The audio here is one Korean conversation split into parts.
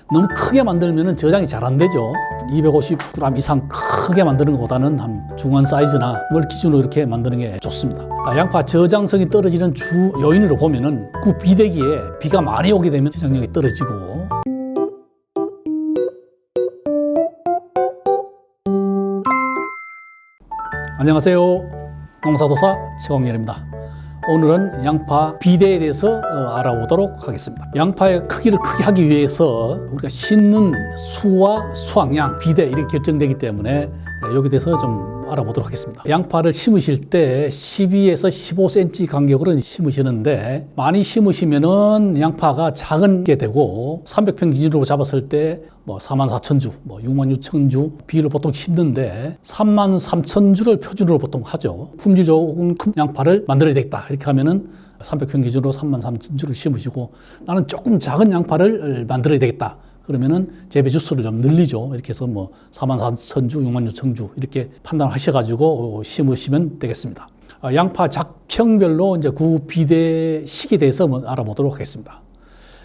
너무 크게 만들면 저장이 잘 안 되죠. 250g 이상 크게 만드는 것보다는 한 중간 사이즈나 뭘 기준으로 이렇게 만드는 게 좋습니다. 양파 저장성이 떨어지는 주 요인으로 보면은 그 비대기에 비가 많이 오게 되면 저장력이 떨어지고, 안녕하세요. 농사도사 최광렬입니다. 오늘은 양파 비대에 대해서 알아보도록 하겠습니다. 양파의 크기를 크게 하기 위해서 우리가 심는 수와 수확량, 비대 이렇게 결정되기 때문에 여기에 대해서 좀 알아보도록 하겠습니다. 양파를 심으실 때 12에서 15cm 간격으로 심으시는데, 많이 심으시면은 양파가 작게 되고 300평 기준으로 잡았을 때 44,000주, 66,000주 비를 보통 심는데 33,000주를 표준으로 보통 하죠. 품질 좋은 큰 양파를 만들어야 되겠다 이렇게 하면은 300평 기준으로 33,000주를 심으시고, 나는 조금 작은 양파를 만들어야 되겠다 그러면은 재배 주수를 좀 늘리죠. 이렇게 해서 44,000주, 66,000주 이렇게 판단하셔가지고 심으시면 되겠습니다. 양파 작형별로 이제 그 비대 시기에 대해서 알아보도록 하겠습니다.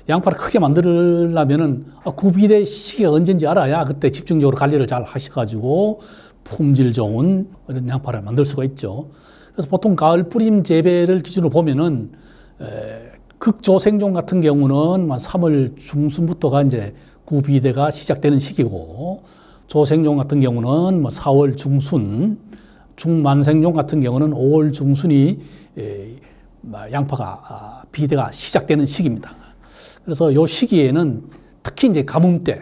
양파를 크게 만들려면은 그 비대 시기가 언제인지 알아야 그때 집중적으로 관리를 잘 하셔가지고 품질 좋은 이런 양파를 만들 수가 있죠. 그래서 보통 가을 뿌림 재배를 기준으로 보면은 극조생종 같은 경우는 3월 중순부터가 이제 구비대가 시작되는 시기고, 조생종 같은 경우는 4월 중순, 중만생종 같은 경우는 5월 중순이 양파가 비대가 시작되는 시기입니다. 그래서 이 시기에는 특히 이제 가뭄 때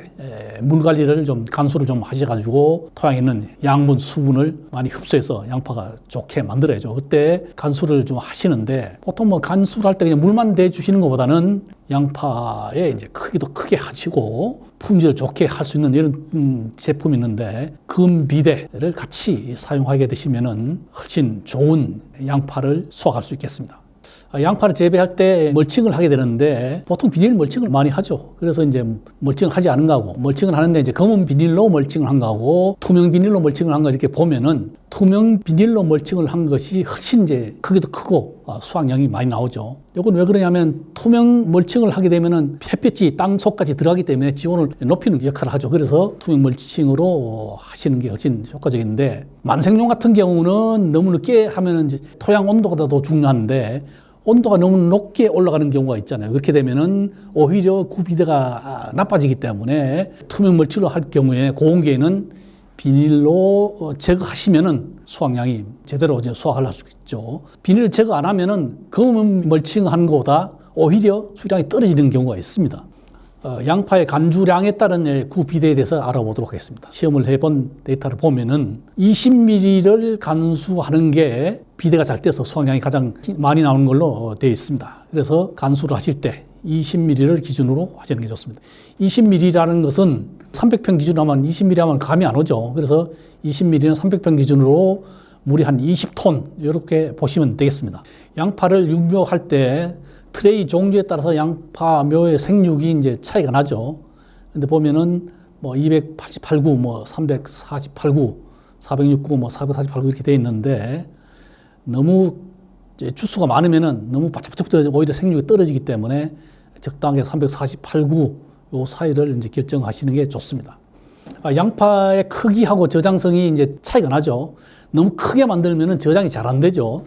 물 관리를 좀 간수를 좀 하셔가지고 토양에 있는 양분, 수분을 많이 흡수해서 양파가 좋게 만들어야죠. 그때 간수를 좀 하시는데, 보통 간수를 할 때 그냥 물만 대주시는 것보다는 양파의 이제 크기도 크게 하시고 품질을 좋게 할 수 있는 이런 제품이 있는데, 금비대를 같이 사용하게 되시면은 훨씬 좋은 양파를 수확할 수 있겠습니다. 양파를 재배할 때 멀칭을 하게 되는데, 보통 비닐 멀칭을 많이 하죠. 그래서 이제 멀칭을 하지 않은 거하고, 멀칭을 하는데 이제 검은 비닐로 멀칭을 한 거하고 투명 비닐로 멀칭을 한 거 이렇게 보면은, 투명 비닐로 멀칭을 한 것이 훨씬 이제 크기도 크고 수확량이 많이 나오죠. 이건 왜 그러냐면, 투명 멀칭을 하게 되면은 햇볕이 땅 속까지 들어가기 때문에 지온을 높이는 역할을 하죠. 그래서 투명 멀칭으로 하시는 게 훨씬 효과적인데, 만생용 같은 경우는 너무 늦게 하면은 이제 토양 온도가 더 중요한데, 온도가 너무 높게 올라가는 경우가 있잖아요. 그렇게 되면은 오히려 구비대가 나빠지기 때문에 투명 멀칭을 할 경우에 고온기에는 비닐로 제거하시면은 수확량이 제대로 이제 수확을 할 수 있죠. 비닐을 제거 안 하면은 검은 멀칭한 것보다 오히려 수량이 떨어지는 경우가 있습니다. 양파의 간주량에 따른 구비대에 대해서 알아보도록 하겠습니다. 시험을 해본 데이터를 보면은 20ml를 간수하는 게 비대가 잘 돼서 수확량이 가장 많이 나오는 걸로 되어 있습니다. 그래서 간수를 하실 때 20ml를 기준으로 하시는 게 좋습니다. 20ml라는 것은 300평 기준으로 하면 20ml 하면 감이 안 오죠. 그래서 20ml는 300평 기준으로 물이 한 20톤 이렇게 보시면 되겠습니다. 양파를 육묘할 때 트레이 종류에 따라서 양파 묘의 생육이 이제 차이가 나죠. 근데 보면은 288구, 348구, 469, 448구 이렇게 돼 있는데, 너무 주수가 많으면은 너무 바짝바짝 오히려 생육이 떨어지기 때문에 적당하게 348구 요 사이를 이제 결정하시는 게 좋습니다. 양파의 크기하고 저장성이 이제 차이가 나죠. 너무 크게 만들면은 저장이 잘 안 되죠.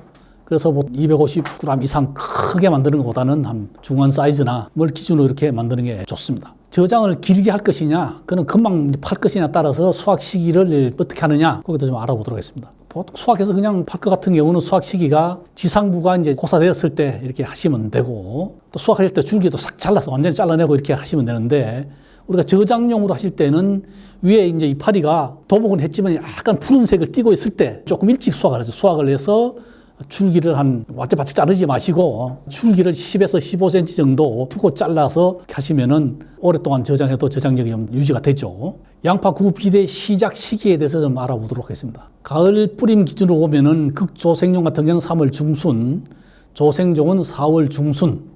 그래서 250g 이상 크게 만드는 것보다는 한 중간 사이즈나 뭘 기준으로 이렇게 만드는 게 좋습니다. 저장을 길게 할 것이냐, 그는 금방 팔 것이냐 따라서 수확 시기를 어떻게 하느냐, 거기도 좀 알아보도록 하겠습니다. 보통 수확해서 그냥 팔 것 같은 경우는 수확 시기가 지상부가 이제 고사되었을 때 이렇게 하시면 되고, 또 수확할 때 줄기도 싹 잘라서 완전히 잘라내고 이렇게 하시면 되는데, 우리가 저장용으로 하실 때는 위에 이제 이파리가 도복은 했지만 약간 푸른색을 띠고 있을 때 조금 일찍 수확을 하죠. 수확을 해서 줄기를 한 바짝 자르지 마시고 줄기를 10에서 15cm 정도 두고 잘라서 하시면은 오랫동안 저장해도 저장력이 좀 유지가 되죠. 양파 구비대 시작 시기에 대해서 좀 알아보도록 하겠습니다. 가을 뿌림 기준으로 보면은 극조생종 같은 경우는 3월 중순, 조생종은 4월 중순,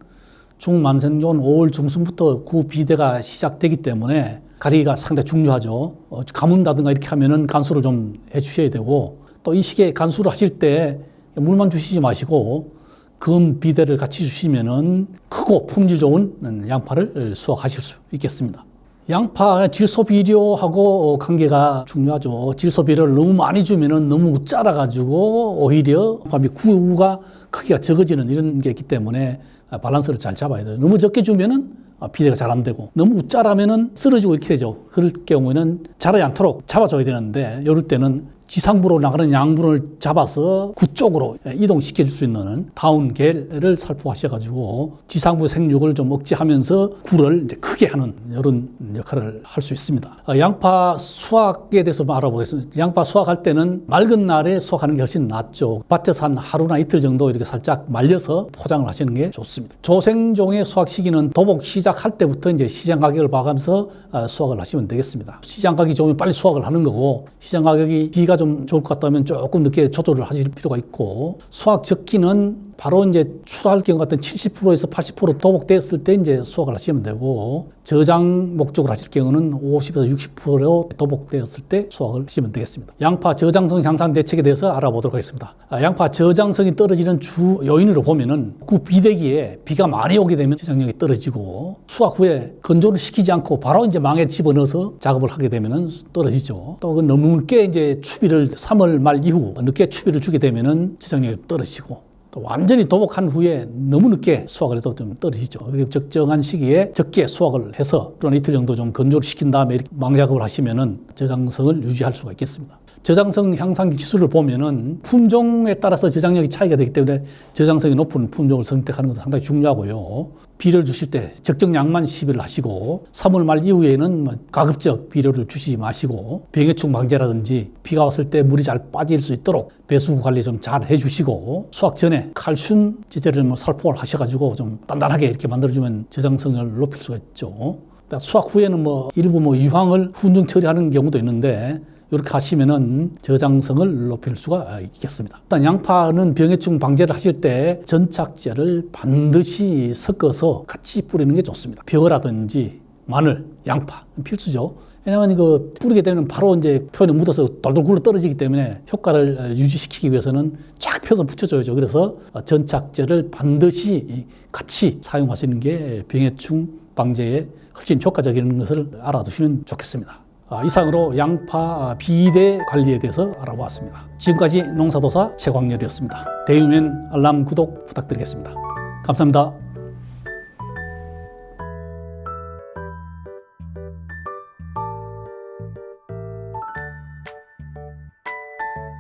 중만생종은 5월 중순부터 구비대가 시작되기 때문에 가리기가 상당히 중요하죠. 가문다든가 이렇게 하면은 간수를 좀 해주셔야 되고, 또 이 시기에 간수를 하실 때 물만 주시지 마시고 금 비대를 같이 주시면은 크고 품질 좋은 양파를 수확하실 수 있겠습니다. 양파 질소 비료하고 관계가 중요하죠. 질소 비료를 너무 많이 주면은 너무 짜라가지고 오히려 구가 크기가 적어지는 이런 게 있기 때문에 밸런스를 잘 잡아야 돼요. 너무 적게 주면은 비대가 잘 안 되고 너무 짜라면은 쓰러지고 이렇게 되죠. 그럴 경우에는 자라지 않도록 잡아줘야 되는데 이럴 때는 지상부로 나가는 양분을 잡아서 구 쪽으로 이동시켜 줄 수 있는 다운겔을 살포하셔가지고 지상부 생육을 좀 억제하면서 구를 이제 크게 하는 이런 역할을 할 수 있습니다. 양파 수확에 대해서 알아보겠습니다. 양파 수확할 때는 맑은 날에 수확하는 게 훨씬 낫죠. 밭에서 한 하루나 이틀 정도 이렇게 살짝 말려서 포장을 하시는 게 좋습니다. 조생종의 수확 시기는 도복 시작할 때부터 이제 시장 가격을 봐가면서 수확을 하시면 되겠습니다. 시장 가격이 좋으면 빨리 수확을 하는 거고 시장 가격이 비가 좀 좋을 것 같다면 조금 늦게 조절을 하실 필요가 있고 수확 적기는 바로 이제 출하할 경우 같은 70%에서 80% 도복되었을 때 이제 수확을 하시면 되고 저장 목적으로 하실 경우는 50에서 60% 도복되었을 때 수확을 하시면 되겠습니다. 양파 저장성 향상 대책에 대해서 알아보도록 하겠습니다. 양파 저장성이 떨어지는 주 요인으로 보면은 그 비대기에 비가 많이 오게 되면 저장력이 떨어지고 수확 후에 건조를 시키지 않고 바로 이제 망에 집어넣어서 작업을 하게 되면은 떨어지죠. 또 너무 늦게 이제 추비를 3월 말 이후 늦게 추비를 주게 되면은 저장력이 떨어지고 또 완전히 도복한 후에 너무 늦게 수확을 해도 좀 떨어지죠. 적정한 시기에 적게 수확을 해서 또는 이틀 정도 좀 건조를 시킨 다음에 이렇게 망작업을 하시면은 저장성을 유지할 수가 있겠습니다. 저장성 향상 기술을 보면은 품종에 따라서 저장력이 차이가 되기 때문에 저장성이 높은 품종을 선택하는 것은 상당히 중요하고요. 비료를 주실 때 적정량만 시비를 하시고 3월 말 이후에는 가급적 비료를 주시지 마시고 병해충 방제라든지 비가 왔을 때 물이 잘 빠질 수 있도록 배수 관리 좀 잘 해주시고 수확 전에 칼슘 제제를 살포를 하셔가지고 좀 단단하게 이렇게 만들어주면 저장성을 높일 수가 있죠. 수확 후에는 일부 유황을 훈증 처리하는 경우도 있는데 이렇게 하시면은 저장성을 높일 수가 있겠습니다. 일단 양파는 병해충 방제를 하실 때 전착제를 반드시 섞어서 같이 뿌리는 게 좋습니다. 벼라든지 마늘, 양파 필수죠. 왜냐하면 뿌리게 되면 바로 이제 표현에 묻어서 돌돌 굴러 떨어지기 때문에 효과를 유지시키기 위해서는 쫙 펴서 붙여줘야죠. 그래서 전착제를 반드시 같이 사용하시는 게 병해충 방제에 훨씬 효과적인 것을 알아두시면 좋겠습니다. 이상으로 양파 비대 관리에 대해서 알아보았습니다. 지금까지 농사도사 최광렬이었습니다. 대유면 알람 구독 부탁드리겠습니다. 감사합니다.